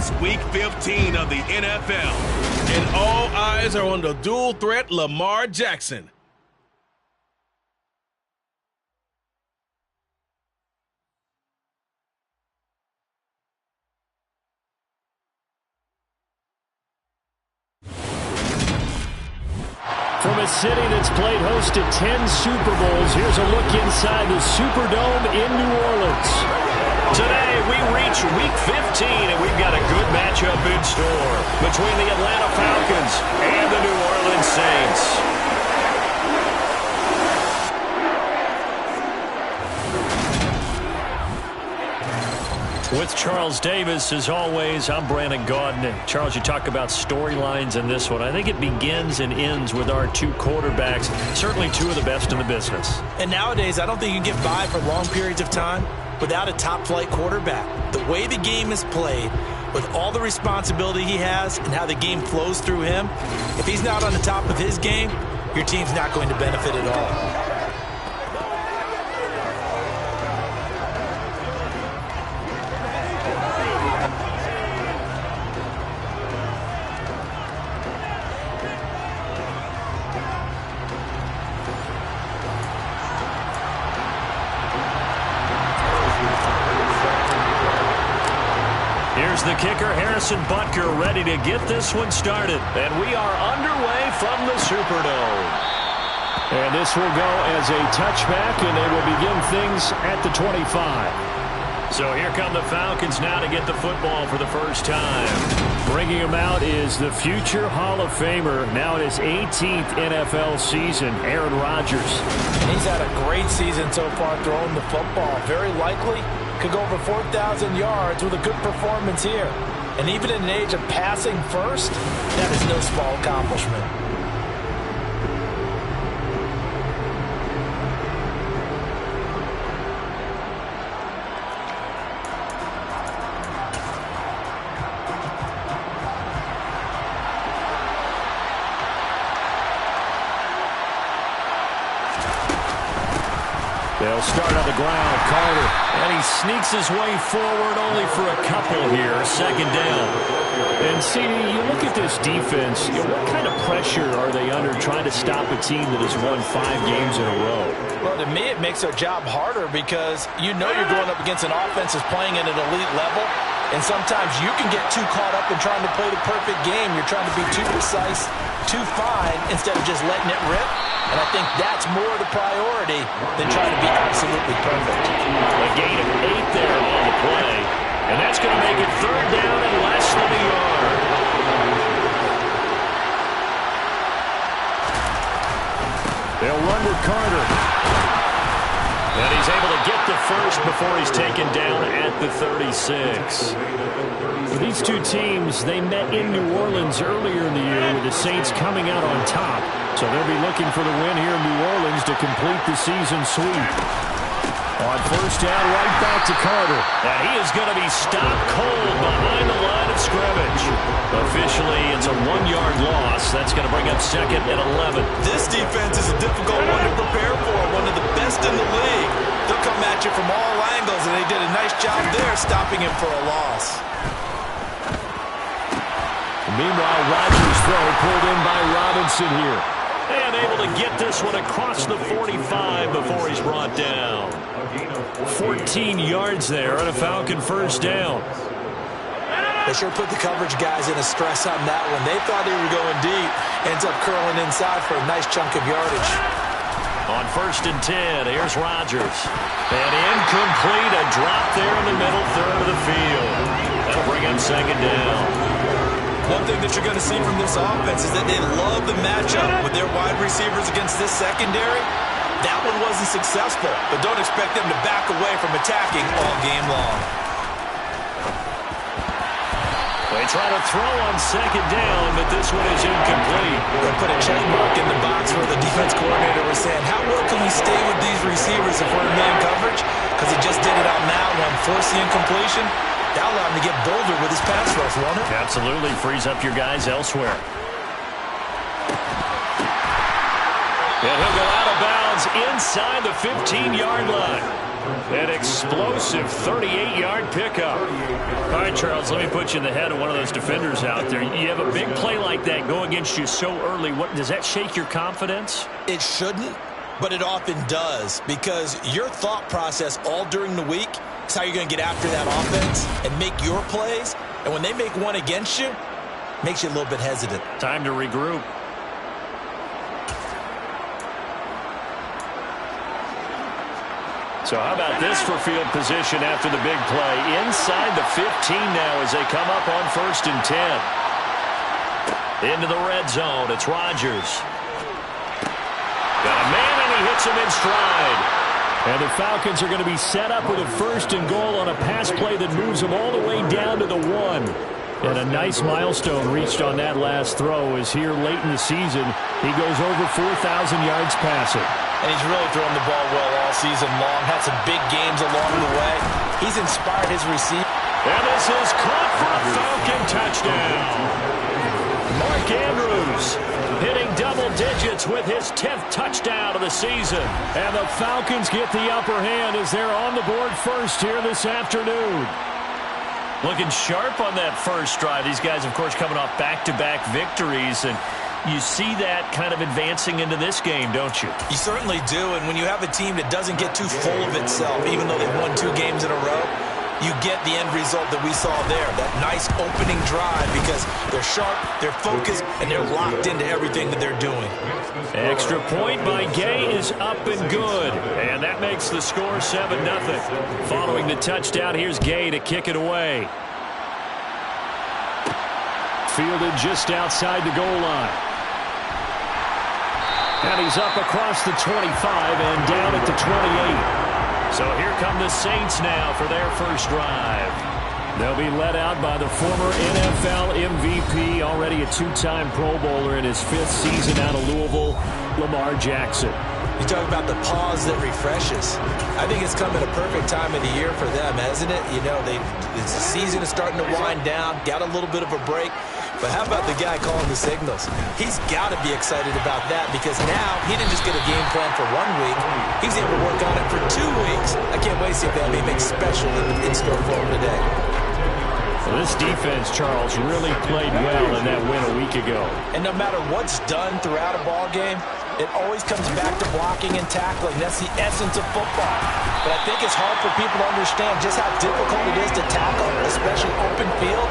It's Week 15 of the NFL, and all eyes are on the dual threat Lamar Jackson. From a city that's played host to 10 Super Bowls, here's a look inside the Superdome in New Orleans. Today, we reach Week 15, and we've got a good matchup in store between the Atlanta Falcons and the New Orleans Saints. With Charles Davis, as always, I'm Brandon Gaudin. And Charles, you talk about storylines in this one. I think it begins and ends with our two quarterbacks, certainly two of the best in the business. And nowadays, I don't think you can get by for long periods of time without a top-flight quarterback. The way the game is played, with all the responsibility he has and how the game flows through him, if he's not on the top of his game, your team's not going to benefit at all. Here's the kicker, Harrison Butker, ready to get this one started. And we are underway from the Superdome. And this will go as a touchback, and they will begin things at the 25. So here come the Falcons now to get the football for the first time. Bringing him out is the future Hall of Famer, now in his 18th NFL season, Aaron Rodgers. He's had a great season so far throwing the football. Very likely could go over 4,000 yards with a good performance here. And even in an age of passing first, that is no small accomplishment. They'll start on the ground. Carter. And he sneaks his way forward only for a couple here. Second down. And CD, you look at this defense, what kind of pressure are they under trying to stop a team that has won 5 games in a row? Well, to me, it makes their job harder because you know you're going up against an offense that's playing at an elite level. And sometimes you can get too caught up in trying to play the perfect game. You're trying to be too precise, too fine, instead of just letting it rip. And I think that's more the priority than trying to be absolutely perfect. A gain of 8 there on the play. And that's going to make it third down and less than a yard. They'll run with Carter. And he's able to get the first before he's taken down at the 36. These two teams, they met in New Orleans earlier in the year with the Saints coming out on top. So they'll be looking for the win here in New Orleans to complete the season sweep. On first down, right back to Carter. And he is going to be stopped cold behind the line of scrimmage. Officially, it's a 1-yard loss. That's going to bring up second and 11. This defense is a difficult one to prepare for, one of the best in the league. They'll come at you from all angles, and they did a nice job there stopping him for a loss. Meanwhile, Rodgers' throw pulled in by Robinson here. And able to get this one across the 45 before he's brought down. 14 yards there on a Falcon first down. They sure put the coverage guys in a stress on that one. They thought they were going deep. Ends up curling inside for a nice chunk of yardage. On first and 10, here's Rodgers. And incomplete, a drop there in the middle third of the field. That'll bring him second down. One thing that you're going to see from this offense is that they love the matchup with their wide receivers against this secondary. That one wasn't successful, but don't expect them to back away from attacking all game long. They try to throw on second down, but this one is incomplete. They put a check mark in the box where the defense coordinator was saying, how well can we stay with these receivers if we're in man coverage? Because he just did it on that one, forced the incompletion. That allowed him to get bolder with his pass rush, won't it? Absolutely. Frees up your guys elsewhere. And he'll go out of bounds inside the 15-yard line. An explosive 38-yard pickup. All right, Charles, let me put you in the head of one of those defenders out there. You have a big play like that go against you so early. What does that shake your confidence? It shouldn't, but it often does, because your thought process all during the week is how you're going to get after that offense and make your plays. And when they make one against you, it makes you a little bit hesitant. Time to regroup. So how about this for field position after the big play? Inside the 15 now as they come up on 1st and 10. Into the red zone. It's Rodgers. Got a man, and he hits him in stride. And the Falcons are going to be set up with a 1st and goal on a pass play that moves them all the way down to the 1. And a nice milestone reached on that last throw as here late in the season, he goes over 4,000 yards passing. And he's really thrown the ball well all season long. Had some big games along the way. He's inspired his receiver. And this is caught for a Falcon touchdown. Mark Andrews hitting double digits with his 10th touchdown of the season. And the Falcons get the upper hand as they're on the board first here this afternoon. Looking sharp on that first drive. These guys, of course, coming off back-to-back victories, and you see that kind of advancing into this game, don't you? You certainly do, and when you have a team that doesn't get too full of itself, even though they've won 2 games in a row, you get the end result that we saw there, that nice opening drive, because they're sharp, they're focused, and they're locked into everything that they're doing. Extra point by Gay is up and good, and that makes the score 7-0. Following the touchdown, here's Gay to kick it away. Fielded just outside the goal line. And he's up across the 25 and down at the 28. So here come the Saints now for their first drive. They'll be led out by the former NFL MVP, already a 2-time Pro Bowler in his 5th season out of Louisville, Lamar Jackson. You talk about the pause that refreshes. I think it's come at a perfect time of the year for them, hasn't it? You know, the season is starting to wind down, got a little bit of a break. But how about the guy calling the signals? He's got to be excited about that, because now he didn't just get a game plan for 1 week. He's able to work on it for 2 weeks. I can't wait to see if they have anything special in store for him today. Well, this defense, Charles, really played well in that win a week ago. And no matter what's done throughout a ball game, it always comes back to blocking and tackling. That's the essence of football. But I think it's hard for people to understand just how difficult it is to tackle, especially open field.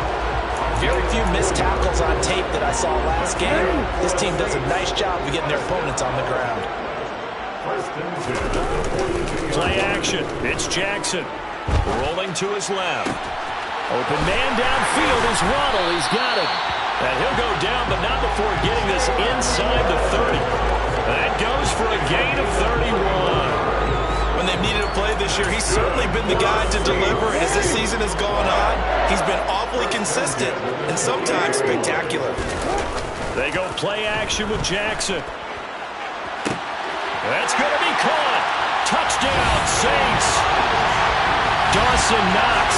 Very few missed tackles on tape that I saw last game. This team does a nice job of getting their opponents on the ground. Play action. It's Jackson. Rolling to his left. Open man downfield is Waddle. He's got it. And he'll go down, but not before getting this inside the 30. That goes for a gain of 31. When they've needed a play this year, he's certainly been the guy to deliver. As this season has gone on, he's been awfully consistent and sometimes spectacular. They go play action with Jackson. That's going to be caught. Touchdown, Saints. Dawson Knox,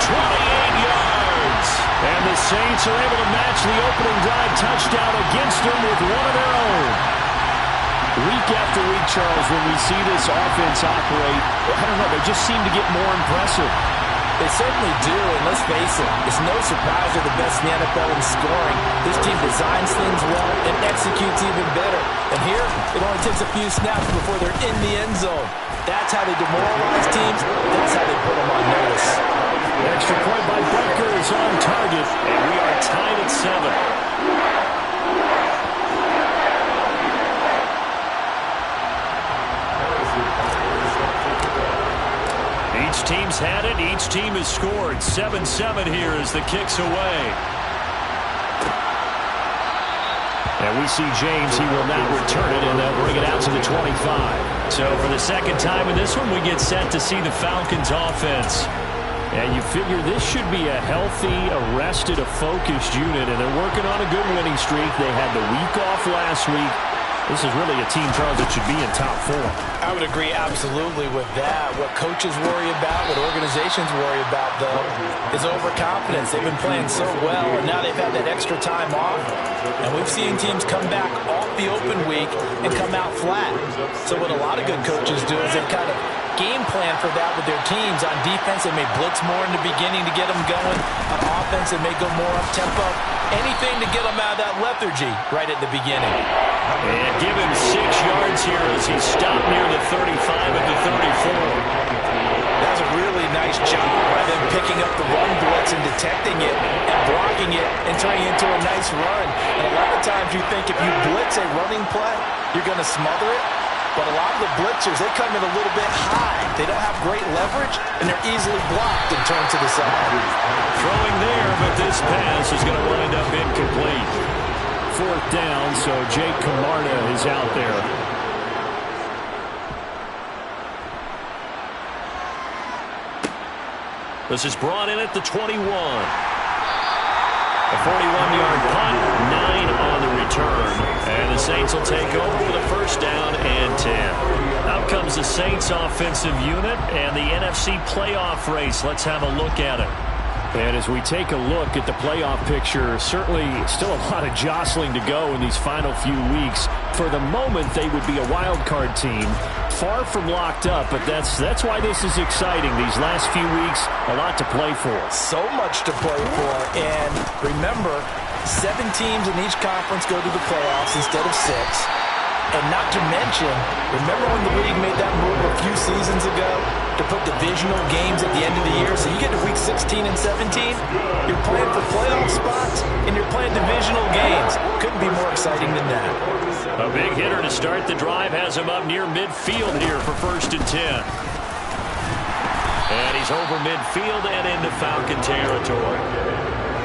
28 yards. And the Saints are able to match the opening drive touchdown against them with one of their own. Week after week, Charles, when we see this offense operate, I don't know, they just seem to get more impressive. They certainly do, and let's face it, it's no surprise they're the best in the NFL in scoring. This team designs things well and executes even better. And here, it only takes a few snaps before they're in the end zone. That's how they demoralize teams. That's how they put them on notice. Extra point by Baker is on target, and we are tied at 7. Each team's had it. Each team has scored. 7-7 here as the kick's away. And we see James. He will not return it, and they'll bring it out to the 25. So for the second time in this one, we get set to see the Falcons offense. And you figure this should be a healthy, arrested, a focused unit, and they're working on a good winning streak. They had the week off last week. This is really a team, Charles, that should be in top 4. I would agree absolutely with that. What coaches worry about, what organizations worry about, though, is overconfidence. They've been playing so well, and now they've had that extra time off. And we've seen teams come back off the open week and come out flat. So what a lot of good coaches do is they kind of game plan for that with their teams. On defense, they may blitz more in the beginning to get them going. On offense, they may go more up-tempo. Anything to get them out of that lethargy right at the beginning. And give him 6 yards here as he stopped near the 35 at the 34. That was a really nice job by them picking up the run blitz and detecting it and blocking it and turning it into a nice run. And a lot of times you think if you blitz a running play, you're going to smother it. But a lot of the blitzers, they come in a little bit high. They don't have great leverage, and they're easily blocked and turned to the side. Throwing there, but this pass is going to wind up incomplete. 4th down, so Jake Camarda is out there. This is brought in at the 21. A 41-yard punt, 9 on the return. And the Saints will take over with a 1st down and 10. Out comes the Saints offensive unit and the NFC playoff race. Let's have a look at it. And as we take a look at the playoff picture, certainly still a lot of jostling to go in these final few weeks. For the moment, they would be a wild card team. Far from locked up, but that's why this is exciting. These last few weeks, a lot to play for. So much to play for. And remember, 7 teams in each conference go to the playoffs instead of 6. And not to mention, remember when the league made that move a few seasons ago to put divisional games at the end of the year? So you get to week 16 and 17, you're playing for playoff spots, and you're playing divisional games. Couldn't be more exciting than that. A big hitter to start the drive has him up near midfield here for 1st and 10. And he's over midfield and into Falcon territory.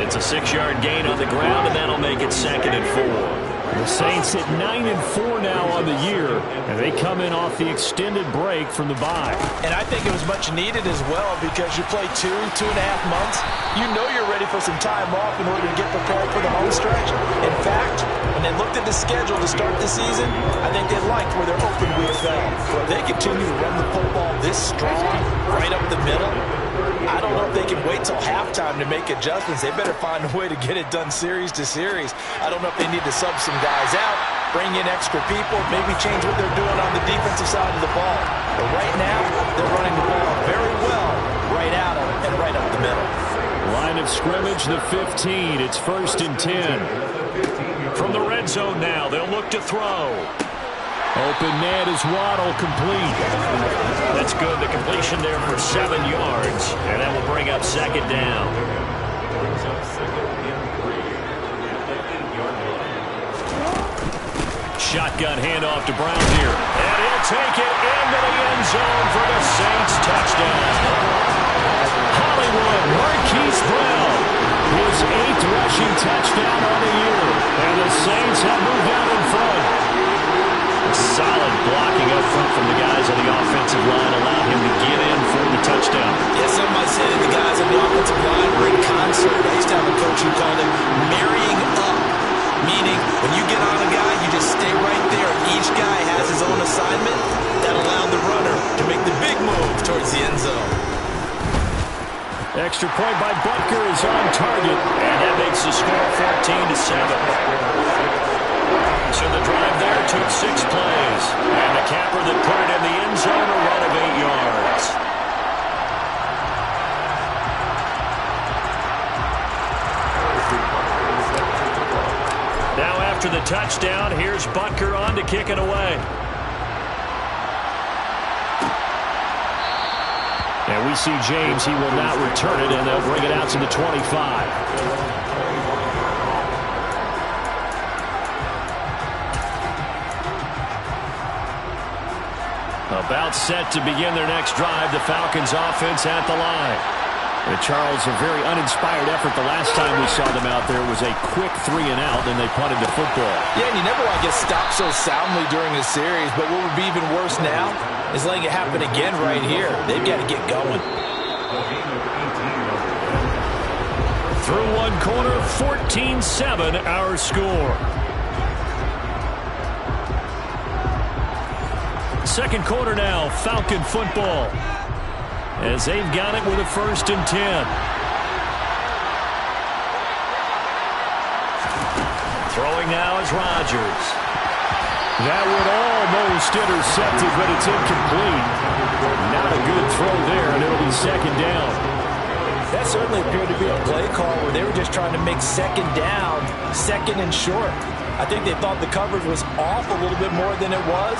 It's a 6-yard gain on the ground, and that'll make it 2nd and 4. The Saints at 9-4 now on the year, and they come in off the extended break from the bye. And I think it was much needed as well because you play 2.5 months. You know you're ready for some time off in order to get prepared for the home stretch. In fact, when they looked at the schedule to start the season, I think they liked where their open week fell. If they continue to run the football this strong, right up the middle, I don't know if they can wait till halftime to make adjustments. They better find a way to get it done series to series. I don't know if they need to sub some guys out, bring in extra people, maybe change what they're doing on the defensive side of the ball. But right now, they're running the ball very well right at them and right up the middle. Line of scrimmage, the 15. It's 1st and 10. From the red zone now, they'll look to throw. Open net is Waddle, complete. That's good. The completion there for 7 yards, and that will bring up 2nd down. Shotgun handoff to Brown here, and he'll take it into the end zone for the Saints touchdown. Hollywood Marquise Brown, his 8th rushing touchdown on the year, and the Saints have moved out in front. Solid blocking up front from the guys on the offensive line allowed him to get in for the touchdown. Yeah, some might say that the guys on the offensive line were in concert. I used to have a coach who called it marrying up, meaning when you get on a guy, you just stay right there. Each guy has his own assignment that allowed the runner to make the big move towards the end zone. Extra point by Butker is on target, and that makes the score 14-7. So the drive there took 6 plays. And the capper that put it in the end zone, a run of 8 yards. Now after the touchdown, here's Butker on to kick it away. and we see James. He will not return it, and they'll bring it out to the 25. About set to begin their next drive. The Falcons offense at the line. And Charles, a very uninspired effort. The last time we saw them out there was a quick 3-and-out, and they punted the football. Yeah, and you never want to get stopped so soundly during a series, but what would be even worse now is letting it happen again right here. They've got to get going. Through one quarter, 14-7 our score. Second quarter now, Falcon football, as they've got it with a 1st and 10. Throwing now is Rodgers. That would almost intercept it, but it's incomplete. Not a good throw there, and it'll be second down. That certainly appeared to be a play call where they were just trying to make second down, second and short. I think they thought the coverage was off a little bit more than it was.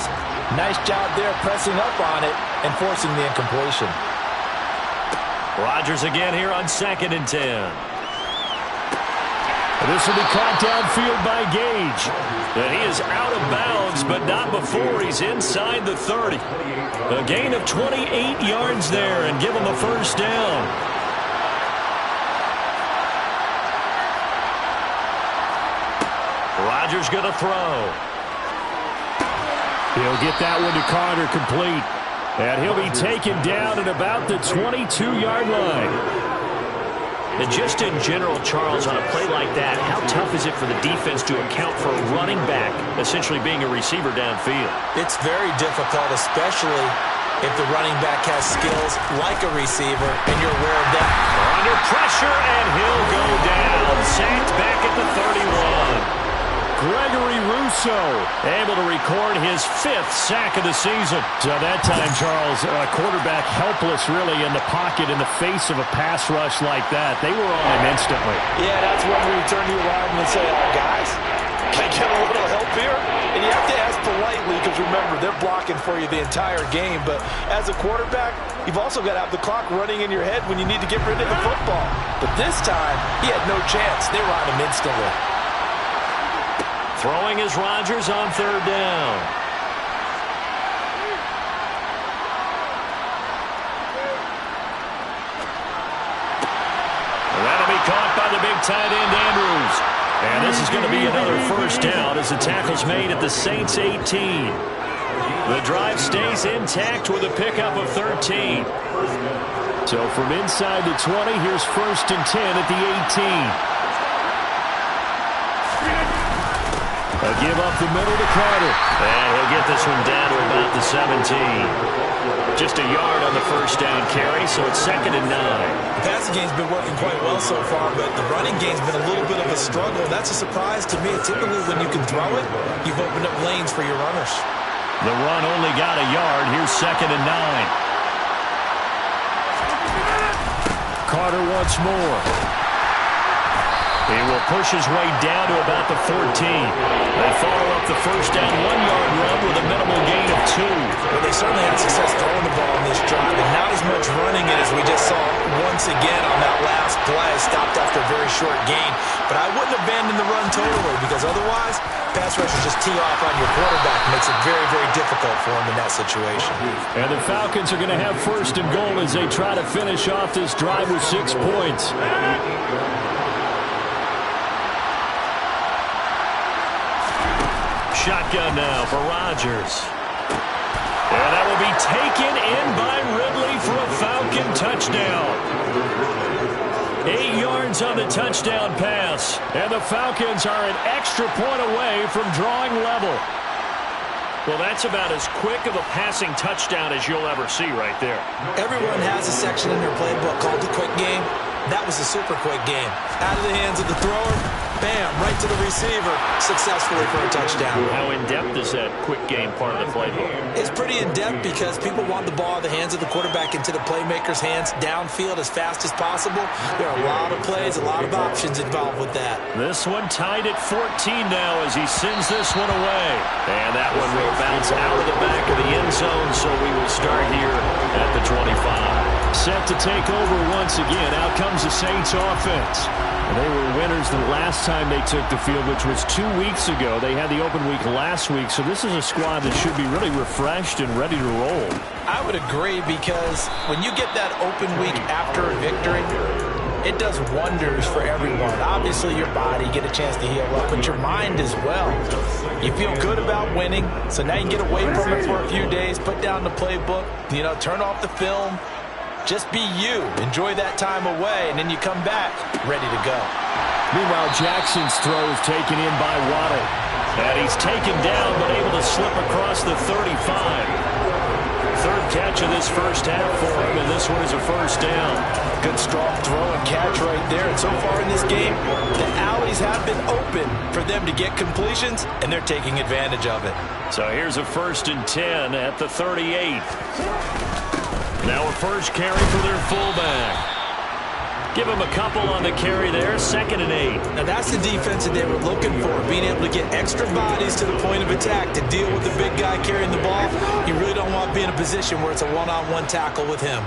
Nice job there pressing up on it and forcing the incompletion. Rodgers again here on 2nd and 10. This will be caught downfield by Gage. And he is out of bounds, but not before he's inside the 30. A gain of 28 yards there and give him a first down. Rodgers going to throw. He'll get that one to Carter complete. And he'll be taken down at about the 22-yard line. And just in general, Charles, on a play like that, how tough is it for the defense to account for a running back essentially being a receiver downfield? It's very difficult, especially if the running back has skills like a receiver and you're aware of that. Under pressure, and he'll go down. Sacked back at the 31. Gregory Rousseau able to record his 5th sack of the season. So that time, Charles, a quarterback helpless really in the pocket in the face of a pass rush like that. They were on him instantly. Yeah, that's when we turn to your lineman and say, guys, can I get a little help here? And you have to ask politely because remember, they're blocking for you the entire game. But as a quarterback, you've also got to have the clock running in your head when you need to get rid of the football. But this time, he had no chance. They were on him instantly. Throwing is Rodgers on 3rd down. That'll be caught by the big tight end, Andrews. And this is going to be another first down as the tackle's made at the Saints 18. The drive stays intact with a pickup of 13. So from inside the 20, here's 1st and 10 at the 18. A give up the middle to Carter. And he'll get this one down to about the 17. Just a yard on the first down carry, so it's 2nd and 9. The passing game's been working quite well so far, but the running game's been a little bit of a struggle. That's a surprise to me. Typically, when you can throw it, you've opened up lanes for your runners. The run only got a yard. Here's 2nd and 9. Carter once more. He will push his way down to about the 14. They follow up the first down 1-yard run with a minimal gain of 2. Well, they certainly had success throwing the ball in this drive, and not as much running it as we just saw once again on that last play. Stopped after a very short gain. But I wouldn't abandon the run totally because otherwise, pass rushers just tee off on your quarterback. Makes it very, very difficult for him in that situation. And the Falcons are going to have 1st and goal as they try to finish off this drive with 6 points. Shotgun now for Rodgers. And that will be taken in by Ridley for a Falcon touchdown. 8 yards on the touchdown pass. And the Falcons are an extra point away from drawing level. Well, that's about as quick of a passing touchdown as you'll ever see right there. Everyone has a section in their playbook called the quick game. That was a super quick game. Out of the hands of the thrower, bam, right to the receiver, successfully for a touchdown. How in-depth is that quick game part of the playbook? It's pretty in-depth because people want the ball in the hands of the quarterback into the playmaker's hands downfield as fast as possible. There are a lot of plays, a lot of options involved with that. This one tied at 14 now as he sends this one away. And that one will bounce out of the back of the end zone, so we will start here at the 25. Set to take over once again. Out comes the Saints offense. And they were winners the last time they took the field, which was 2 weeks ago. They had the open week last week, so this is a squad that should be really refreshed and ready to roll. I would agree because when you get that open week after a victory, it does wonders for everyone. Obviously, your body, get a chance to heal up, but your mind as well. You feel good about winning, so now you can get away from it for a few days, put down the playbook, turn off the film. Just be you. Enjoy that time away, and then you come back ready to go. Meanwhile, Jackson's throw is taken in by Waddle. And he's taken down, but able to slip across the 35. Third catch of this first half for him, and this one is a first down. Good strong throw and catch right there. And so far in this game, the alleys have been open for them to get completions, and they're taking advantage of it. So here's a 1st and 10 at the 38. Now a first carry for their fullback. Give him a couple on the carry there, 2nd and 8. Now that's the defense that they were looking for, being able to get extra bodies to the point of attack to deal with the big guy carrying the ball. You really don't want to be in a position where it's a one-on-one tackle with him.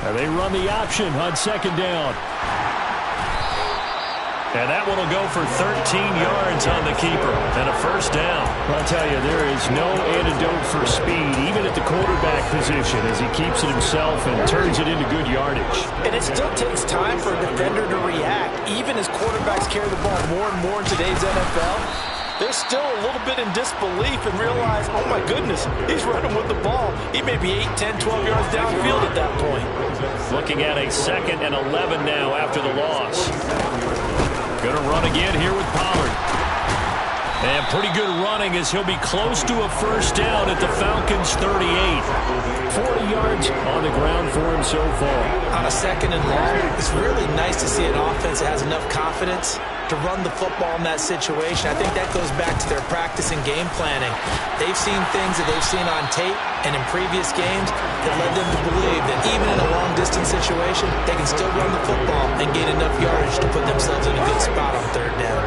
And they run the option on 2nd down. And that one will go for 13 yards on the keeper and a first down. I'll tell you, there is no antidote for speed, even at the quarterback position, as he keeps it himself and turns it into good yardage. And it still takes time for a defender to react. Even as quarterbacks carry the ball more and more in today's NFL, they're still a little bit in disbelief and realize, oh my goodness, he's running with the ball. He may be 8, 10, 12 yards downfield at that point. Looking at a 2nd and 11 now after the loss. Going to run again here with Pollard. And pretty good running as he'll be close to a first down at the Falcons' 38. 40 yards on the ground for him so far. On a 2nd and long, it's really nice to see an offense that has enough confidence to run the football in that situation. I think that goes back to their practice and game planning. They've seen things that they've seen on tape and in previous games that led them to believe that even in a long-distance situation, they can still run the football and gain enough yardage to put themselves in a good spot on 3rd down.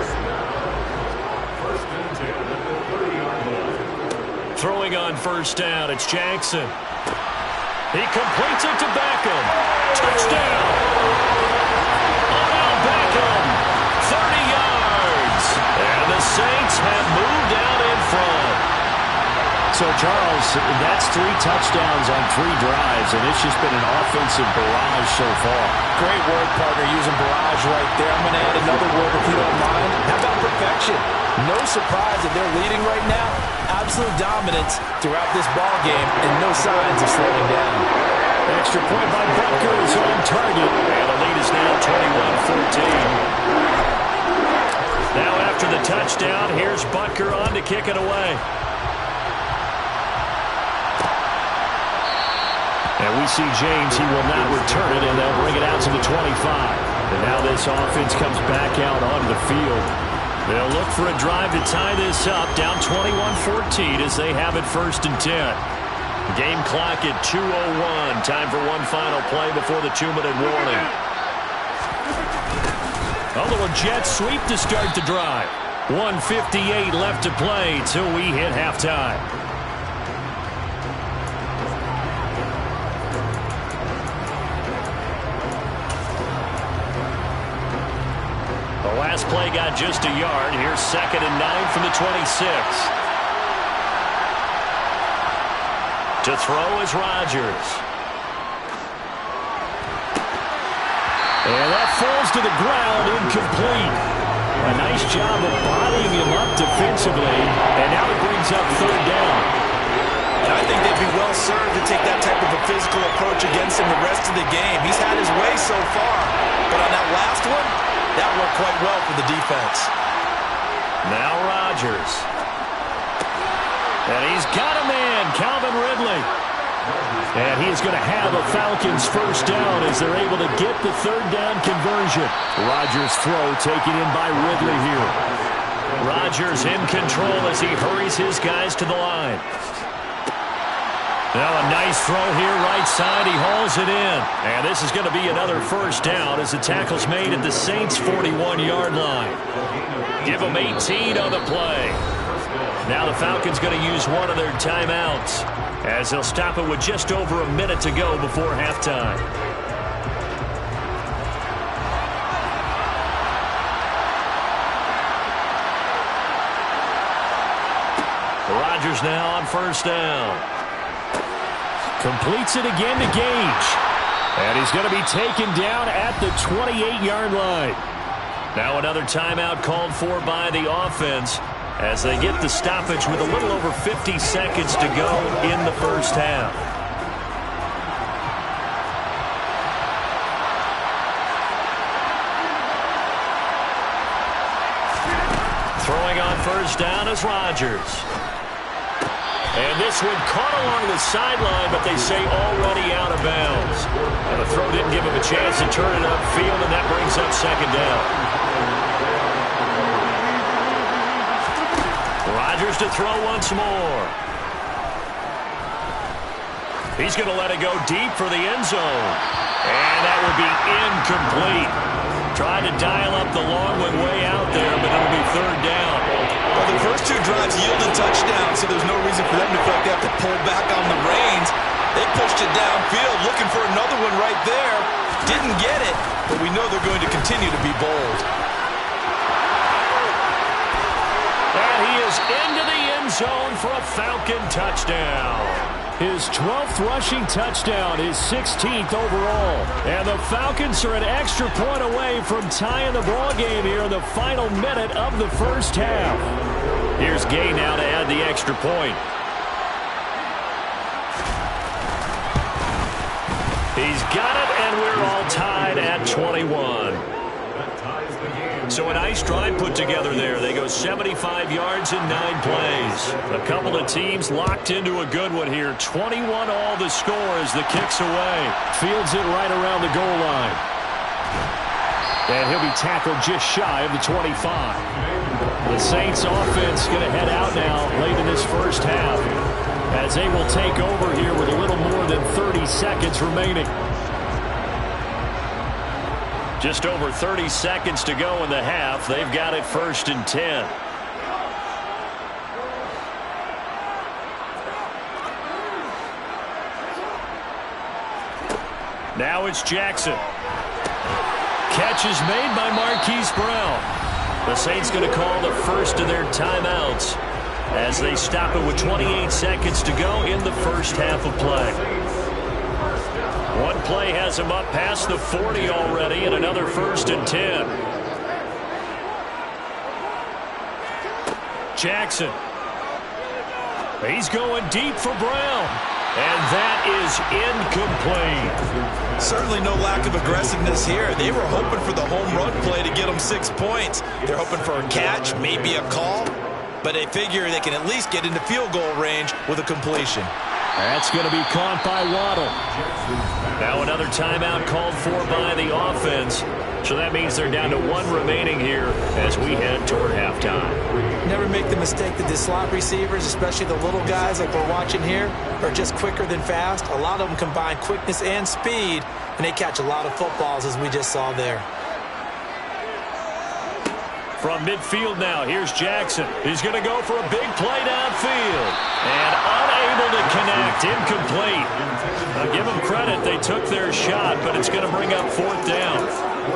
Throwing on first down, it's Jackson. He completes it to Beckham. Touchdown! Odell Beckham, 30 yards. And the Saints have moved out in front. So, Charles, that's 3 touchdowns on 3 drives, and it's just been an offensive barrage so far. Great word, partner, using barrage right there. I'm going to add another word if you don't mind. How about perfection? No surprise that they're leading right now. Absolute dominance throughout this ball game and no signs of slowing down. Extra point by Butker is on target. And the lead is now 21-14. Now after the touchdown, here's Butker on to kick it away. And we see James, he will not return it, and they'll bring it out to the 25. And now this offense comes back out onto the field. They'll look for a drive to tie this up, down 21-14 as they have it 1st and 10. Game clock at 2:01. Time for one final play before the 2-minute warning. A little jet sweep to start the drive. 1:58 left to play till we hit halftime. The last play got just a yard. Here's 2nd and 9 from the 26. To throw is Rodgers. And that falls to the ground, incomplete. A nice job of bodying him up defensively, and now it brings up 3rd down. And I think they'd be well served to take that type of a physical approach against him the rest of the game. He's had his way so far, but on that last one, that worked quite well for the defense. Now Rodgers. And he's got a man, Calvin Ridley. And he's going to have a Falcons first down as they're able to get the 3rd down conversion. Rodgers' throw taken in by Ridley here. Rodgers in control as he hurries his guys to the line. Now a nice throw here, right side. He hauls it in. And this is going to be another first down as the tackle's made at the Saints' 41-yard line. Give them 18 on the play. Now the Falcons going to use one of their timeouts as they'll stop it with just over a minute to go before halftime. Rodgers now on first down. Completes it again to Gage. And he's going to be taken down at the 28-yard line. Now another timeout called for by the offense as they get the stoppage with a little over 50 seconds to go in the first half. Throwing on first down is Rodgers. And this one caught along the sideline, but they say already out of bounds. And the throw didn't give him a chance to turn it upfield, and that brings up 2nd down. Rodgers to throw once more. He's going to let it go deep for the end zone. And that will be incomplete. Trying to dial up the long one way out there, but it'll be third down. Well, the first two drives yielded touchdowns, so there's no reason for them to feel like they have to pull back on the reins. They pushed it downfield, looking for another one right there. Didn't get it, but we know they're going to continue to be bold. And he is into the end zone for a Falcon touchdown. His 12th rushing touchdown, his 16th overall. And the Falcons are an extra point away from tying the ball game here in the final minute of the first half. Here's Gay now to add the extra point. He's got it, and we're all tied at 21. So a nice drive put together there. They go 75 yards in 9 plays. A couple of teams locked into a good one here. 21 all the score as the kick's away. Fields it right around the goal line. And he'll be tackled just shy of the 25. The Saints offense going to head out now late in this first half as they will take over here with a little more than 30 seconds remaining. Just over 30 seconds to go in the half. They've got it 1st and 10. Now it's Jackson. Catch is made by Marquise Brown. The Saints going to call the first of their timeouts as they stop it with 28 seconds to go in the first half of play. One play has him up past the 40 already, and another 1st and 10. Jackson. He's going deep for Brown. And that is incomplete. Certainly no lack of aggressiveness here. They were hoping for the home run play to get them 6 points. They're hoping for a catch, maybe a call, but they figure they can at least get into field goal range with a completion. That's going to be caught by Waddle. Now another timeout called for by the offense. So that means they're down to 1 remaining here as we head toward halftime. Never make the mistake that the slot receivers, especially the little guys like we're watching here, are just quicker than fast. A lot of them combine quickness and speed, and they catch a lot of footballs as we just saw there. From midfield now, here's Jackson. He's going to go for a big play downfield. And unable to connect, incomplete. I'll give them credit, they took their shot, but it's going to bring up 4th down.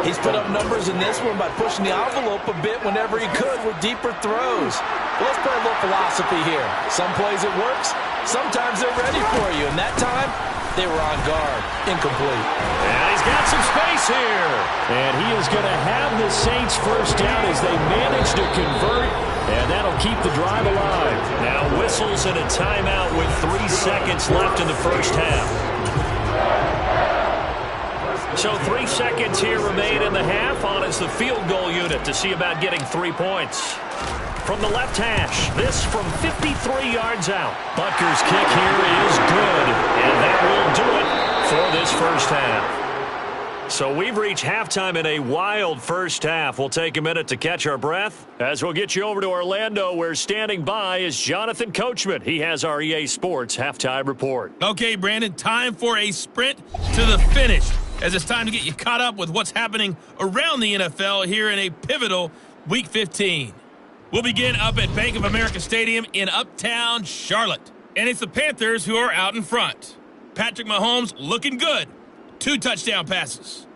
He's put up numbers in this one by pushing the envelope a bit whenever he could with deeper throws. Well, let's play a little philosophy here. Some plays it works, sometimes they're ready for you, and that time, they were on guard. Incomplete. And he's got some space here. And he is going to have the Saints first down as they manage to convert, and that'll keep the drive alive. Now whistles and a timeout with 3 seconds left in the first half. So 3 seconds here remain in the half. On is the field goal unit to see about getting 3 points. From the left hash, this from 53 yards out. Butker's kick here is good, and that will do it for this first half. So we've reached halftime in a wild first half. We'll take a minute to catch our breath as we'll get you over to Orlando, where standing by is Jonathan Coachman. He has our EA Sports halftime report. Okay, Brandon, time for a sprint to the finish, as it's time to get you caught up with what's happening around the NFL here in a pivotal Week 15. We'll begin up at Bank of America Stadium in Uptown Charlotte. And it's the Panthers who are out in front. Patrick Mahomes looking good. 2 touchdown passes.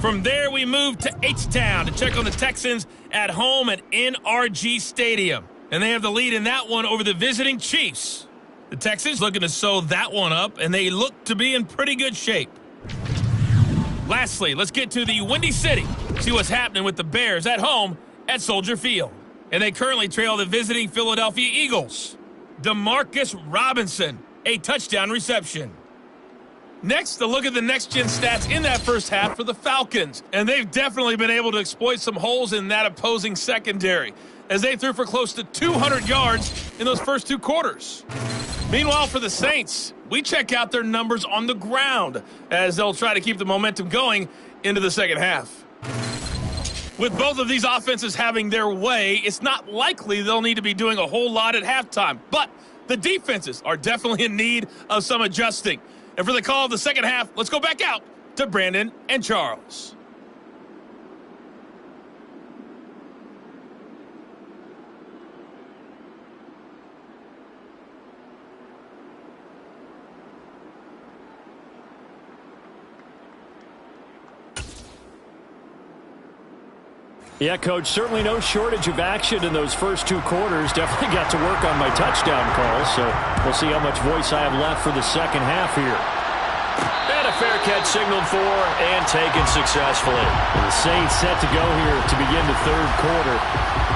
From there, we move to H-Town to check on the Texans at home at NRG Stadium. And they have the lead in that one over the visiting Chiefs. The Texans looking to sew that one up, and they look to be in pretty good shape. Lastly, let's get to the Windy City. See what's happening with the Bears at home at Soldier Field. And they currently trail the visiting Philadelphia Eagles. Demarcus Robinson, a touchdown reception. Next, a look at the next-gen stats in that first half for the Falcons. And they've definitely been able to exploit some holes in that opposing secondary, as they threw for close to 200 yards in those first 2 quarters. Meanwhile, for the Saints, we check out their numbers on the ground, as they'll try to keep the momentum going into the second half. With both of these offenses having their way, it's not likely they'll need to be doing a whole lot at halftime. But the defenses are definitely in need of some adjusting. And for the call of the second half, let's go back out to Brandon and Charles. Yeah, Coach, certainly no shortage of action in those first two quarters. Definitely got to work on my touchdown calls, so we'll see how much voice I have left for the second half here. And a fair catch signaled for and taken successfully. And the Saints set to go here to begin the third quarter.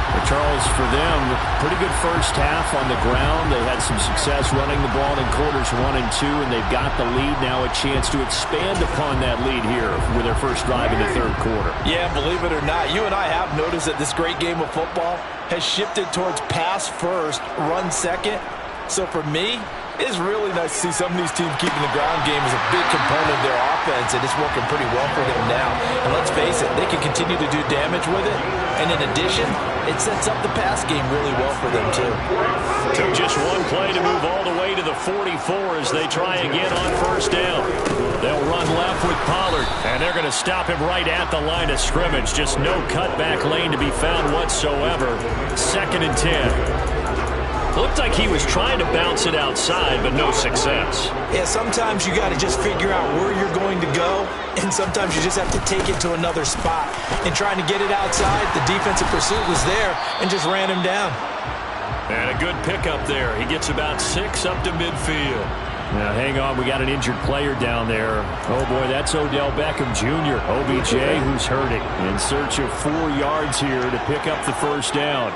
But Charles, for them, pretty good first half on the ground. They had some success running the ball in quarters 1 and 2, and they've got the lead now, a chance to expand upon that lead here with their first drive in the third quarter. Yeah, believe it or not, you and I have noticed that this great game of football has shifted towards pass first, run second. So for me, it's really nice to see some of these teams keeping the ground game as a big component of their offense, and it's working pretty well for them now. And let's face it, they can continue to do damage with it. And in addition, it sets up the pass game really well for them, too. Took just one play to move all the way to the 44 as they try again on first down. They'll run left with Pollard, and they're going to stop him right at the line of scrimmage. Just no cutback lane to be found whatsoever. 2nd and 10. Looked like he was trying to bounce it outside, but no success. Yeah, sometimes you got to just figure out where you're going to go, and sometimes you just have to take it to another spot. And trying to get it outside, the defensive pursuit was there and just ran him down. And a good pickup there. He gets about 6 up to midfield. Now, hang on. We got an injured player down there. Oh, boy, that's Odell Beckham Jr., OBJ, who's hurting. In search of 4 yards here to pick up the first down.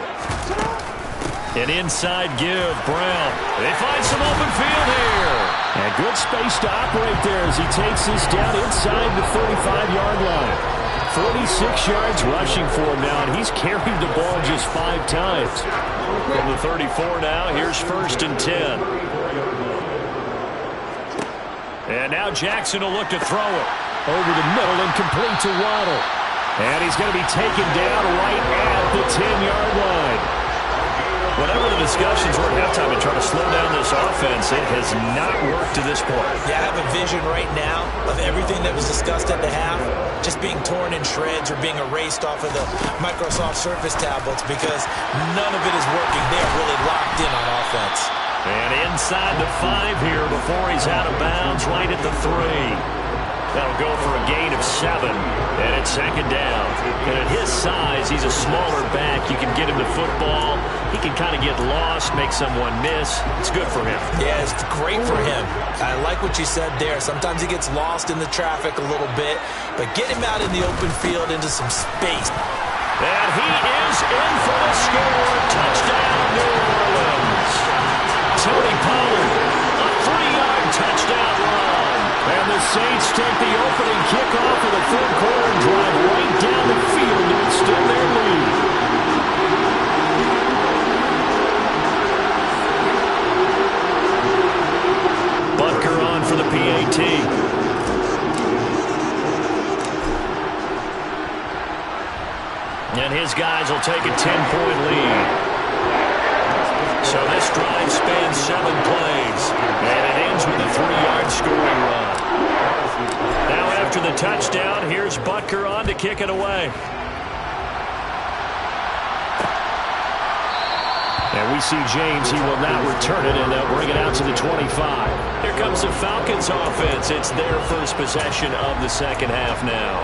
An inside give, Brown. They find some open field here. And good space to operate there as he takes this down inside the 35-yard line. 46 yards rushing for him now, and he's carried the ball just 5 times. From the 34 now, here's 1st and 10. And now Jackson will look to throw it. Over the middle and complete to Waddle. And he's going to be taken down right at the 10-yard line. Whatever the discussions were at halftime and trying to slow down this offense, it has not worked to this point. Yeah, I have a vision right now of everything that was discussed at the half just being torn in shreds or being erased off of the Microsoft Surface tablets because none of it is working. They are really locked in on offense. And inside the 5 here before he's out of bounds, right at the 3. That'll go for a gain of 7, and it's 2nd down. And at his size, he's a smaller back. You can get him the football. He can kind of get lost, make someone miss. It's good for him. Yeah, it's great for him. I like what you said there. Sometimes he gets lost in the traffic a little bit, but get him out in the open field into some space. And he is in for the score. Touchdown, New Orleans. Tony Pollard, a 3-yard touchdown run. And the Saints take the opening kickoff of the third quarter and drive right down the field to extend their lead. Butker on for the PAT. And his guys will take a 10-point lead. So this drive spans 7 plays, and it ends with a 3-yard scoring run. Now after the touchdown, here's Butker on to kick it away. And we see James. He will not return it, and they'll bring it out to the 25. Here comes the Falcons offense. It's their first possession of the second half now.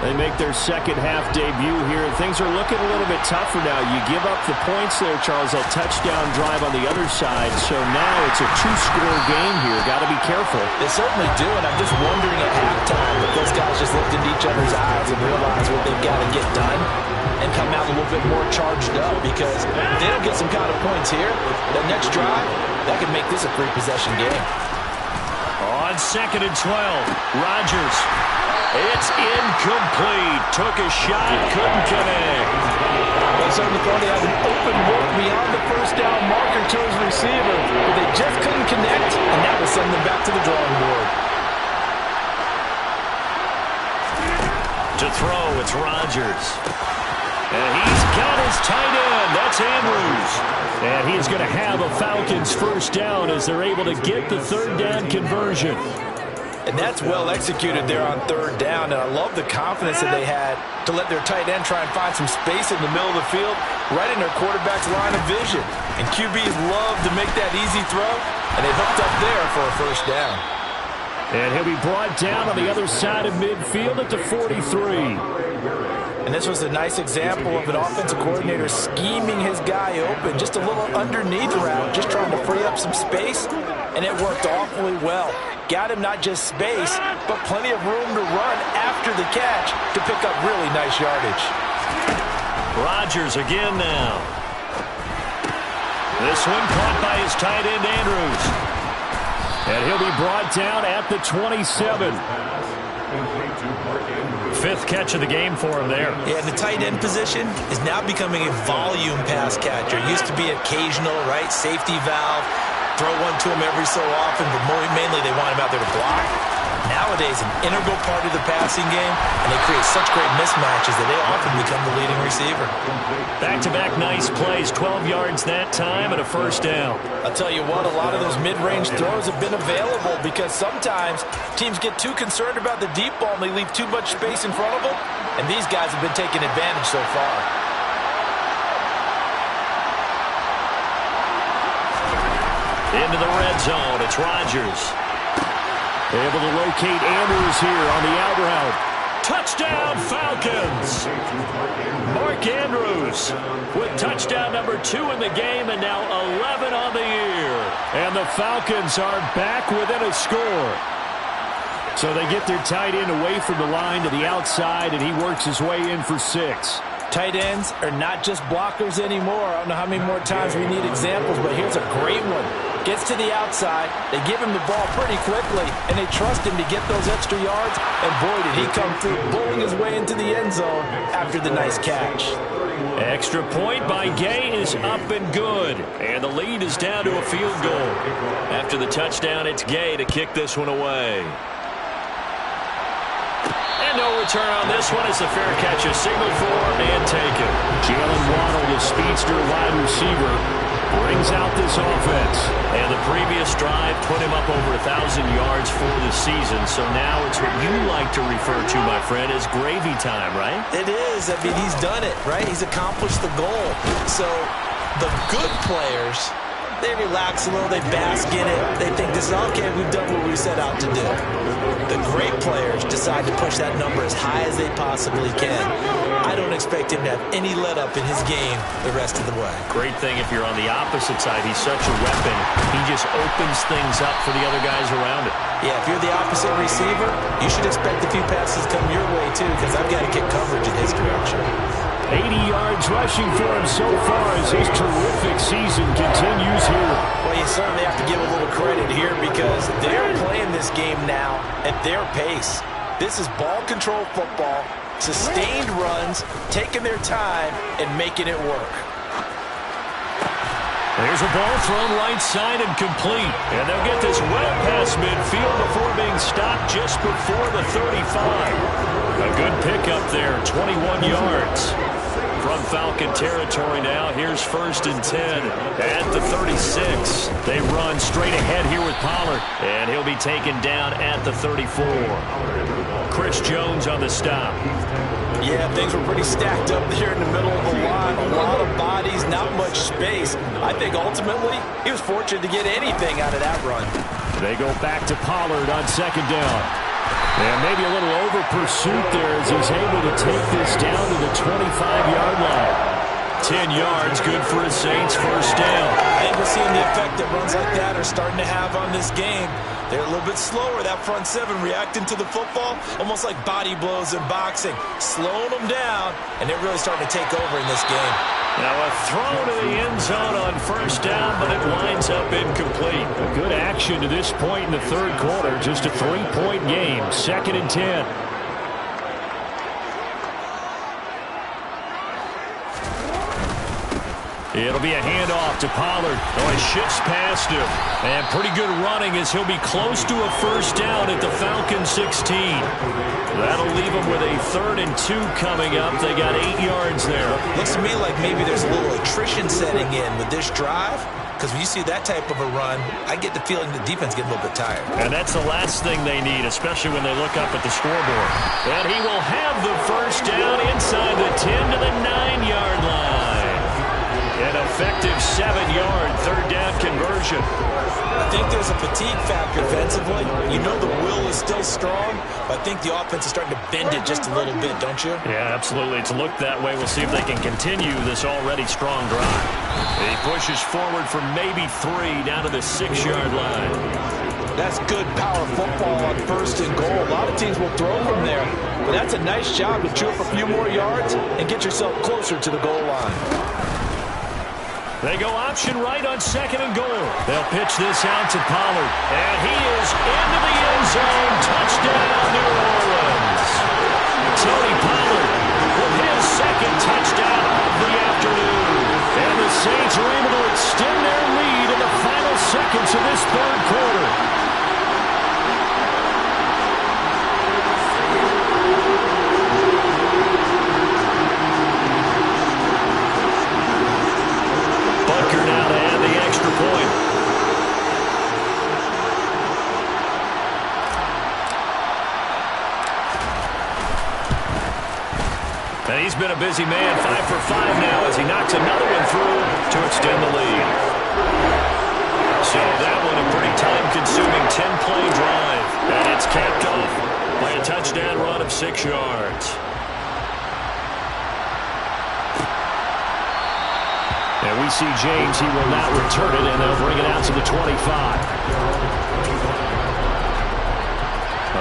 They make their second half debut here. Things are looking a little bit tougher now. You give up the points there, Charles. That touchdown drive on the other side. So now it's a 2-score game here. Got to be careful. They certainly do, and I'm just wondering at halftime if those guys just looked into each other's eyes and realized what they've got to get done and come out a little bit more charged up, because if they don't get some kind of points here, that next drive, that could make this a 3-possession game. On 2nd and 12, Rodgers. It's incomplete. Took a shot, couldn't connect. They certainly thought they had an open look beyond the first down marker to his receiver, but they just couldn't connect, and that will send them back to the drawing board. To throw, it's Rodgers. And he's got his tight end. That's Andrews. And he's going to have a Falcons first down as they're able to get the third down conversion. And that's well executed there on third down. And I love the confidence that they had to let their tight end try and find some space in the middle of the field, right in their quarterback's line of vision. And QBs love to make that easy throw, and they hooked up there for a first down. And he'll be brought down on the other side of midfield at the 43. And this was a nice example of an offensive coordinator scheming his guy open, just a little underneath route, just trying to free up some space, and it worked awfully well. Got him not just space, but plenty of room to run after the catch to pick up really nice yardage. Rodgers again now. This one caught by his tight end, Andrews. And he'll be brought down at the 27. Fifth catch of the game for him there. Yeah, and the tight end position is now becoming a volume pass catcher. Used to be occasional, right? Safety valve. Throw one to him every so often, but mainly they want him out there to block. Nowadays, an integral part of the passing game, and they create such great mismatches that they often become the leading receiver. Back-to-back nice plays, 12 yards that time and a first down. I'll tell you what, a lot of those mid-range throws have been available because sometimes teams get too concerned about the deep ball and they leave too much space in front of them, and these guys have been taking advantage so far. Into the red zone, it's Rodgers. Able to locate Andrews here on the out route. Touchdown, Falcons! Mark Andrews with touchdown number 2 in the game and now 11 on the year. And the Falcons are back within a score. So they get their tight end away from the line to the outside, and he works his way in for 6. Tight ends are not just blockers anymore. I don't know how many more times we need examples, but here's a great one. Gets to the outside, they give him the ball pretty quickly, and they trust him to get those extra yards, and boy, did he come through, bowling his way into the end zone after the nice catch. Extra point by Gay is up and good, and the lead is down to a field goal. After the touchdown, it's Gay to kick this one away. And no return on this one as the fair catch is signaled for and taken. Jalen Waddle, the speedster wide receiver, brings out this offense. And the previous drive put him up over 1,000 yards for the season. So now it's what you like to refer to, my friend, as gravy time, right? It is. I mean, he's done it, right? He's accomplished the goal. So the good players, they relax a little, they bask in it. They think this is okay, we've done what we set out to do. The great players decide to push that number as high as they possibly can. I don't expect him to have any let-up in his game the rest of the way. Great thing if you're on the opposite side. He's such a weapon. He just opens things up for the other guys around him. Yeah, if you're the opposite receiver, you should expect a few passes come your way too, because I've got to get coverage in his direction. 80 yards rushing for him so far as his terrific season continues here. Well, you certainly have to give a little credit here because they're playing this game now at their pace. This is ball control football, sustained runs, taking their time, and making it work. There's a ball thrown right side and complete. And they'll get this well past midfield before being stopped just before the 35. A good pickup there, 21 yards. From Falcon territory now, here's 1st and 10 at the 36. They run straight ahead here with Pollard, and he'll be taken down at the 34. Chris Jones on the stop. Yeah, things were pretty stacked up there in the middle of the line. A lot of bodies, not much space. I think ultimately he was fortunate to get anything out of that run. They go back to Pollard on 2nd down. And maybe a little over pursuit there as he's able to take this down to the 25-yard line. 10 yards, good for his Saints, 1st down. I think we're seeing the effect that runs like that are starting to have on this game. They're a little bit slower, that front 7, reacting to the football, almost like body blows in boxing, slowing them down, and they're really starting to take over in this game. Now a throw to the end zone on 1st down, but it winds up incomplete. A good action to this point in the 3rd quarter, just a 3-point game, 2nd and 10. It'll be a handoff to Pollard. Oh, he shifts past him. And pretty good running as he'll be close to a first down at the Falcons 16. That'll leave them with a 3rd and 2 coming up. They got 8 yards there. Looks to me like maybe there's a little attrition setting in with this drive. Because when you see that type of a run, I get the feeling the defense getting a little bit tired. And that's the last thing they need, especially when they look up at the scoreboard. And he will have the first down inside the 10 to the 9-yard line. An effective 7-yard 3rd down conversion. I think there's a fatigue factor defensively. You know the will is still strong, but I think the offense is starting to bend it just a little bit, don't you? Yeah, absolutely. It's looked that way. We'll see if they can continue this already strong drive. He pushes forward for maybe 3 down to the 6-yard line. That's good power football on 1st and goal. A lot of teams will throw from there, but that's a nice job to chew up a few more yards and get yourself closer to the goal line. They go option right on 2nd and goal. They'll pitch this out to Pollard. And he is into the end zone. Touchdown, New Orleans. Tony Pollard with his 2nd touchdown of the afternoon. And the Saints are able to extend their lead in the final seconds of this 3rd quarter. Now to add the extra point. And he's been a busy man, 5 for 5 now as he knocks another one through to extend the lead. So that one a pretty time-consuming 10-play drive. And it's capped off by a touchdown run of 6 yards. And we see James. He will not return it, and they'll bring it out to the 25.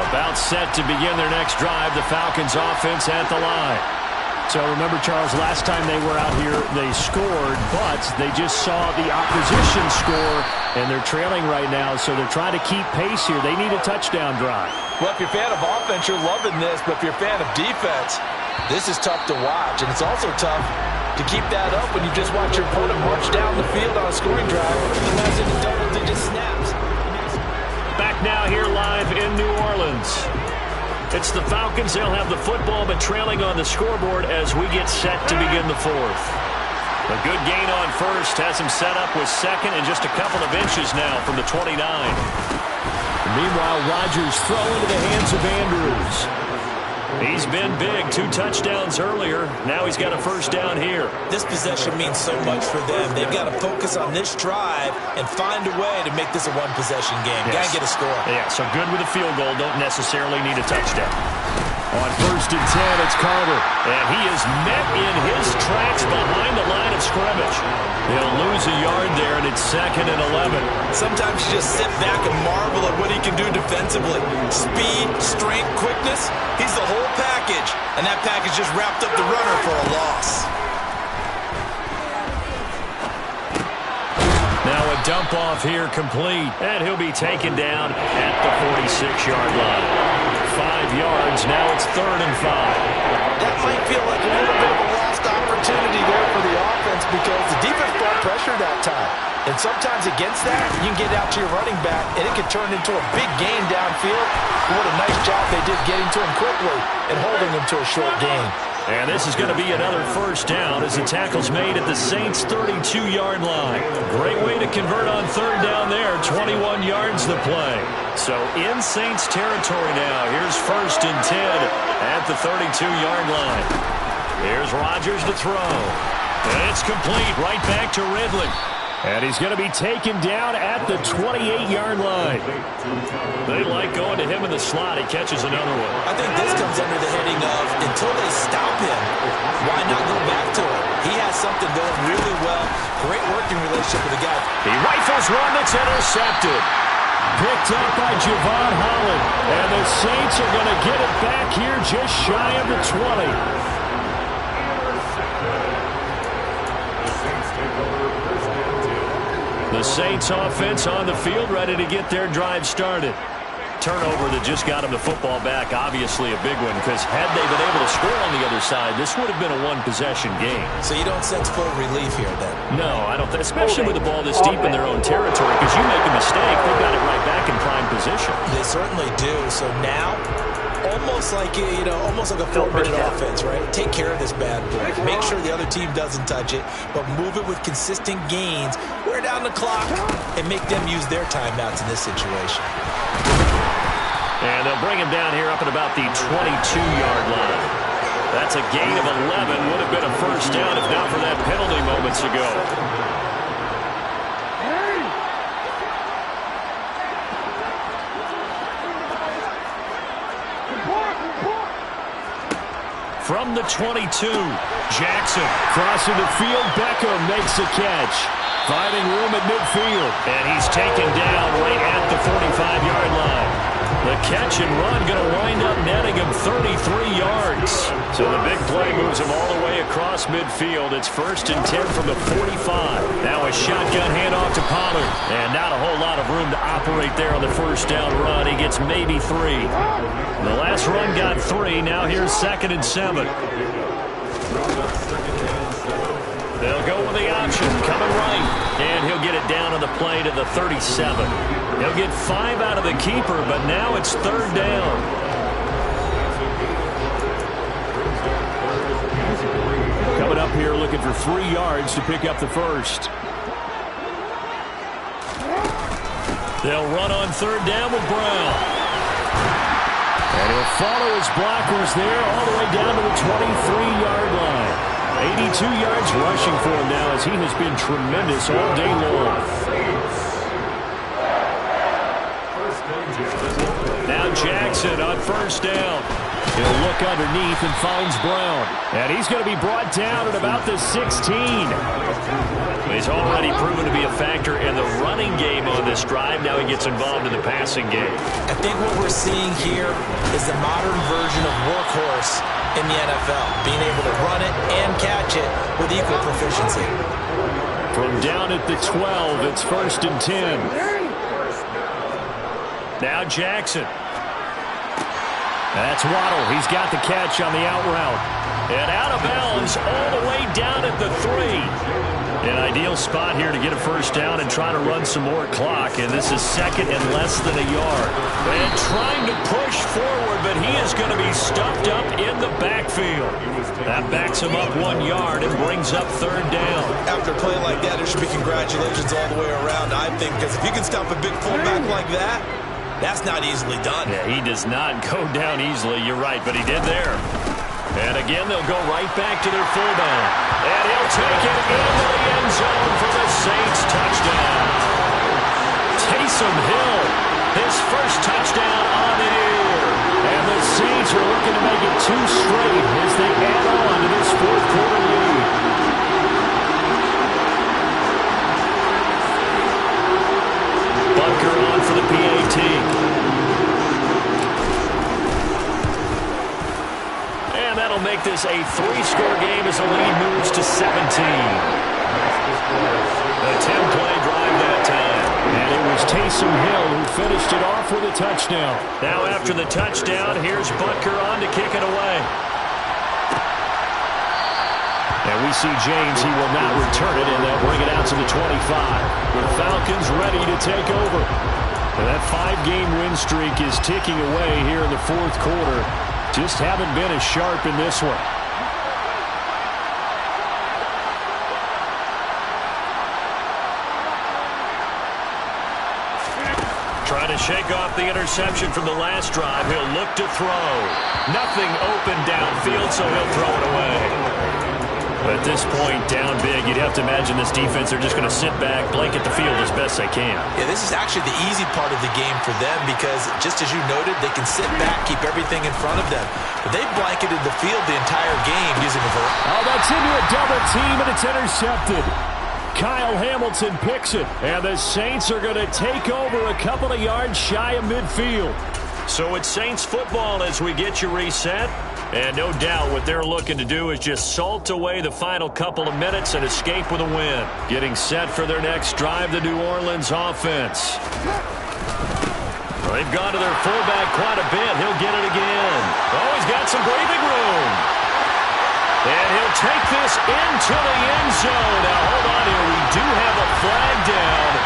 About set to begin their next drive. The Falcons offense at the line. So remember, Charles, last time they were out here, they scored, but they just saw the opposition score, and they're trailing right now, so they're trying to keep pace here. They need a touchdown drive. Well, if you're a fan of offense, you're loving this, but if you're a fan of defense, this is tough to watch, and it's also tough to keep that up when you just watch your opponent march down the field on a scoring drive and that's into double-digit snaps. Back now here live in New Orleans. It's the Falcons. They'll have the football, but trailing on the scoreboard as we get set to begin the 4th. A good gain on 1st has him set up with 2nd and just a couple of inches now from the 29. Meanwhile, Rodgers throw into the hands of Andrews. He's been big. 2 touchdowns earlier. Now he's got a first down here. This possession means so much for them. They've got to focus on this drive and find a way to make this a one-possession game. Yes. Got to get a score. Yeah, so good with a field goal. Don't necessarily need a touchdown. On 1st and 10, it's Carter. And he is met in his tracks behind the line of scrimmage. He'll lose a yard there, and it's 2nd and 11. Sometimes you just sit back and marvel at what he can do defensively. Speed, strength, quickness. He's the whole package. And that package just wrapped up the runner for a loss. Now a dump off here complete. And he'll be taken down at the 46-yard line. 5 yards. Now it's 3rd and 5. That might feel like a little bit of a lost opportunity there for the offense because the defense brought pressure that time. And sometimes against that, you can get out to your running back, and it can turn into a big gain downfield. What a nice job they did getting to him quickly and holding him to a short gain. And this is going to be another first down as the tackle's made at the Saints' 32-yard line. Great way to convert on 3rd down there. 21 yards the play. So in Saints territory now. Here's 1st and 10 at the 32-yard line. Here's Rodgers to throw. And it's complete right back to Ridley. And he's going to be taken down at the 28-yard line. They like going to him in the slot. He catches another one. I think this comes under the heading of until they stop him, why not go back to him? He has something going really well. Great working relationship with the guy. He rifles one that's intercepted. Picked up by Javon Holland. And the Saints are going to get it back here just shy of the 20. The Saints offense on the field ready to get their drive started. turnover that just got him the football back, obviously a big one, because had they been able to score on the other side, this would have been a one-possession game. So you don't sense full relief here then? No, I don't. Especially with the ball this deep in their own territory, because you make a mistake, they've got it right back in prime position. They certainly do. So now, almost like a 4-minute offense, right? Take care of this bad boy. Make sure the other team doesn't touch it, but move it with consistent gains. Wear down the clock and make them use their timeouts in this situation. And they'll bring him down here up at about the 22-yard line. That's a gain of 11. Would have been a first down if not for that penalty moments ago. From the 22, Jackson. Crossing the field, Beckham makes a catch. Finding room at midfield. And he's taken down right at the 45-yard line. The catch and run going to wind up netting him 33 yards. So the big play moves him all the way across midfield. It's 1st and 10 from the 45. Now a shotgun handoff to Pollard. And not a whole lot of room to operate there on the first down run. He gets maybe 3. The last run got 3. Now here's 2nd and 7. They'll go with the option, coming right. And he'll get it down on the play to the 37. He'll get 5 out of the keeper, but now it's 3rd down. Coming up here looking for 3 yards to pick up the first. They'll run on 3rd down with Brown. And he'll follow his blockers there all the way down to the 23-yard line. 82 yards rushing for him now as he has been tremendous all day long. Now Jackson on 1st down. He'll look underneath and finds Brown. And he's going to be brought down at about the 16. He's already proven to be a factor in the running game on this drive. Now he gets involved in the passing game. I think what we're seeing here is the modern version of workhorse in the NFL, being able to run it and catch it with equal proficiency. From down at the 12, it's 1st and 10. Now Jackson. That's Waddle. He's got the catch on the out route. And out of bounds all the way down at the 3. An ideal spot here to get a first down and try to run some more clock. And this is 2nd and less than a yard. And trying to push forward, but he is going to be stuffed up in the backfield. That backs him up 1 yard and brings up 3rd down. After a play like that, there should be congratulations all the way around, I think, because if you can stop a big fullback like that, that's not easily done. Yeah, he does not go down easily. You're right, but he did there. And again, they'll go right back to their fullback. And he'll take it into the end zone for the Saints touchdown. Taysom Hill, his first touchdown on the year. And the Saints are looking to make it 2 straight as they add on to this 4th quarter lead. Bunker on for the PAT. And that'll make this a 3-score game as the lead moves to 17. A 10-play drive that time. And it was Taysom Hill who finished it off with a touchdown. Now after the touchdown, here's Bunker on to kick it away. And we see James, he will not return it, and they'll bring it out to the 25. The Falcons ready to take over. And that 5-game win streak is ticking away here in the 4th quarter. Just haven't been as sharp in this one. Trying to shake off the interception from the last drive. He'll look to throw. Nothing open downfield, so he'll throw it away. But at this point, down big, you'd have to imagine this defense are just going to sit back, blanket the field as best they can. Yeah, this is actually the easy part of the game for them because, just as you noted, they can sit back, keep everything in front of them. But they blanketed the field the entire game using a Oh, that's into a double team, and it's intercepted. Kyle Hamilton picks it, and the Saints are going to take over a couple of yards shy of midfield. So it's Saints football as we get you reset. And no doubt what they're looking to do is just salt away the final couple of minutes and escape with a win. Getting set for their next drive, the New Orleans offense. Well, they They've gone to their fullback quite a bit. He'll get it again. Oh, he's got some breathing room. And he'll take this into the end zone. Now, hold on here. We do have a flag down.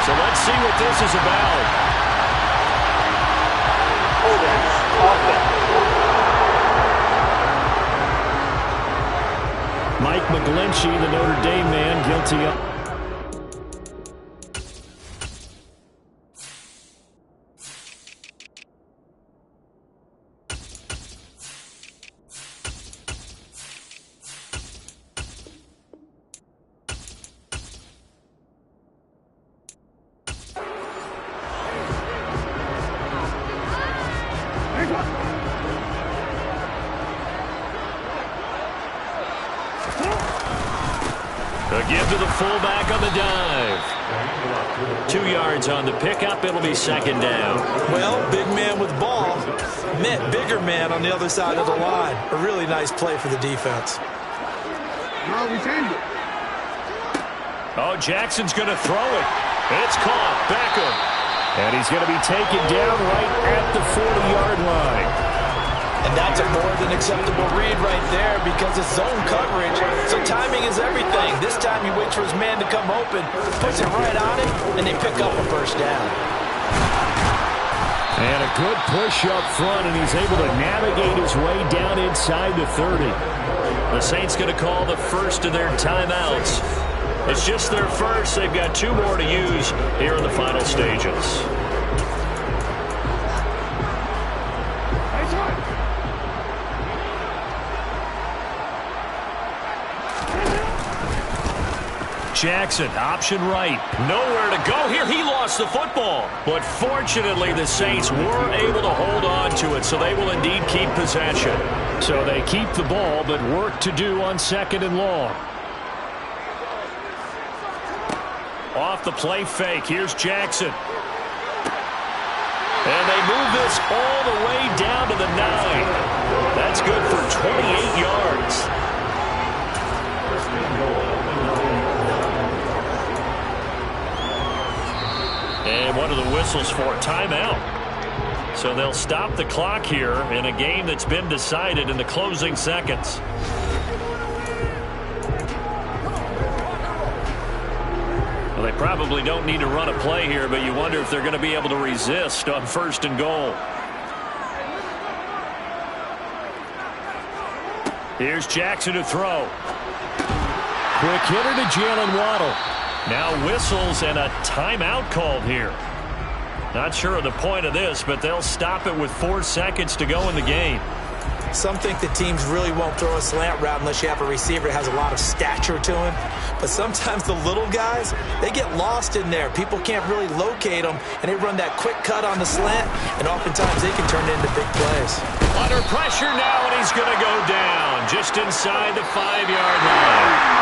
So let's see what this is about. Mike McGlinchey, the Notre Dame man, guilty of... A give to the fullback on the dive. 2 yards on the pickup. It'll be second down. Well, big man with ball met bigger man on the other side of the line. A really nice play for the defense. Oh, Jackson's going to throw it. It's caught. Beckham. And he's going to be taken down right at the 40-yard line. And that's a more than acceptable read right there because it's zone coverage. So timing is everything. This time he waits for his man to come open, puts it right on him, and they pick up a first down. And a good push up front, and he's able to navigate his way down inside the 30. The Saints going to call the first of their timeouts. It's just their first. They've got 2 more to use here in the final stages. Jackson, option right. Nowhere to go here. He lost the football. But fortunately, the Saints were able to hold on to it, so they will indeed keep possession. So they keep the ball, but work to do on 2nd and long. Off the play fake. Here's Jackson. And they move this all the way down to the 9. That's good for 28 yards. And what are the whistles for? Timeout. So they'll stop the clock here in a game that's been decided in the closing seconds. Well, they probably don't need to run a play here, but you wonder if they're going to be able to resist on 1st and goal. Here's Jackson to throw. Quick hitter to Jalen Waddle. Now whistles and a timeout called here. Not sure of the point of this, but they'll stop it with 4 seconds to go in the game. Some think the teams really won't throw a slant route unless you have a receiver that has a lot of stature to him. But sometimes the little guys, they get lost in there. People can't really locate them, and they run that quick cut on the slant, and oftentimes they can turn it into big plays. Under pressure now, and he's going to go down just inside the 5-yard line.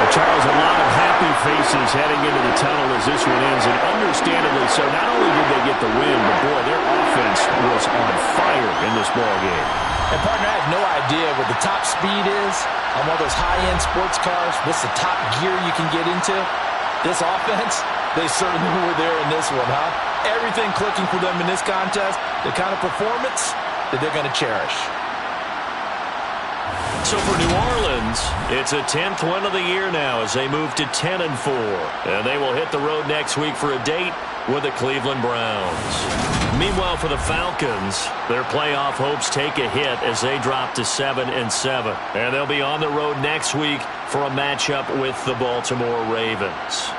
Well, Charles, a lot of happy faces heading into the tunnel as this one ends, and understandably so. Not only did they get the win, but boy, their offense was on fire in this ball game. And partner, I have no idea what the top speed is on one of those high-end sports cars. What's the top gear you can get into? This offense, they certainly were there in this one, huh? Everything clicking for them in this contest, the kind of performance that they're going to cherish. So for New Orleans, it's a 10th win of the year now as they move to 10-4. And they will hit the road next week for a date with the Cleveland Browns. Meanwhile, for the Falcons, their playoff hopes take a hit as they drop to 7-7. And they'll be on the road next week for a matchup with the Baltimore Ravens.